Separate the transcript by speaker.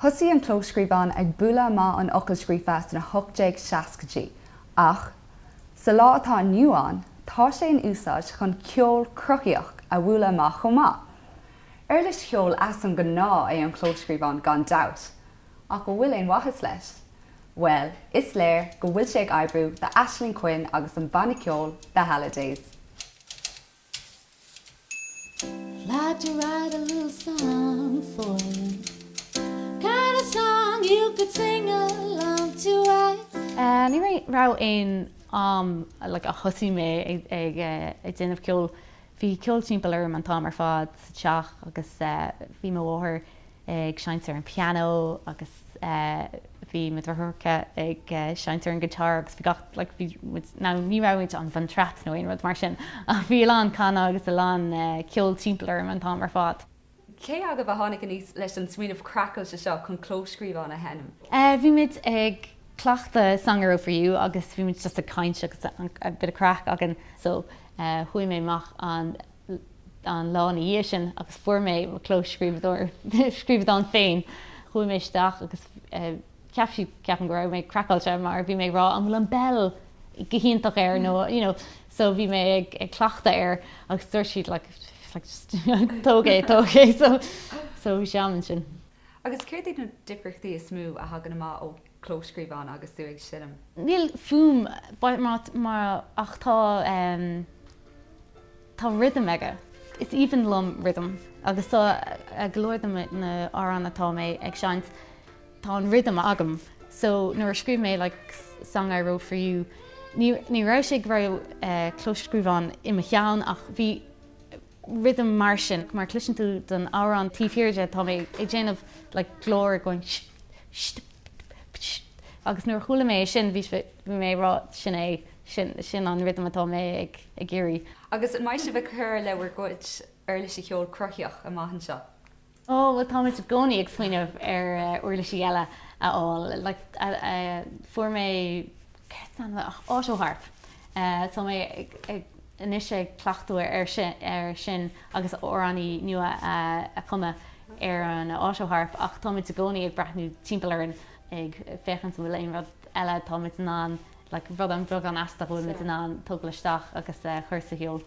Speaker 1: Thosaí an clóscríbán ag bualadh maith an ocailscríofa na 1860 ach sa lá atá nniuán tá sé in úsáid chun ceol cruthaíoch a bhualadh maith chomh maith. Leis ceol asam go ná é an clóscríbán gan dabht, ach go bhfuil éon wathas leis. Well, is léir go bhfuil sé ag oibriú de Aisling Quinn agus an banna ceol The Holidays.
Speaker 2: Like to write a little song for you. Kind of song you could sing along to, right?
Speaker 3: Ní rá in like a thosaí mé ag déanamh ceol. Bhí ceol timpeall orm an tám ar fád sa teach agus bhí mo bháthair ag seintear an piano agus bhí mit bharthúcha ag seintear an guitar agus bhí gach like ná ní raibhaint an bhan trat nó aon rud mar sin a bhí lán canna agus lán ceol timpeall orm an tám ar fád.
Speaker 1: Cé agah bh tháinig níos leis an smaoinemh crackil se seo chun clóscríbán a henam?
Speaker 3: Bhí mid ag cleachta Song for You agus bhí mid just a cainte agus a bit of crack agan so chuí mé mach an lána dhé sin agus fuair mé scríbadán féin chuí mé isteach agus ceapan go raibh mé crackáilte mar bhí mé rá an bhfuil an bell go hiantach ar nó so bhí mé ag cleachta ar agus dúir siad like tógé so bhí seaman sin.
Speaker 1: Agus céir na difrichtaí is smú a hagan amach ó clóscríbán agus tú ag sinnam?
Speaker 3: Níl fuam mar ach tá rhythm aige. It's even lum rhythm agus tá a glóir na árán atá mé ag seint tá an rhythm agam so nuair scríb mé like Song I Wrote for You ní raibh sé raibh clóscríbán imime cheann ach bhí rhythm mar sin mar clisin tú don árán tíofiirde tá mé ag déanamh like glóir going agus nuair chuala mé sin bhí mé rá sin é sin an rhythm atá mé ag géirí.
Speaker 1: Agus mai se bheith chur le bhar goid ar leis ceol cruthaíoch a maihan seo?
Speaker 3: Ó bhfuil tá muid gcónaí ag smaoinemh ar uirlisí eile aáil fuair mé áiseóharp tá mé inis cleachtú ar sin agus óránaí nua a chuma ar an áiseóharp ach tá muid gcónaí ag brethnú timpeall ag féchan bhfuil éon rud eile tá muid ná like rud an bhrog an asta bhfuil mit an tóglasteach agus chuir sa heol.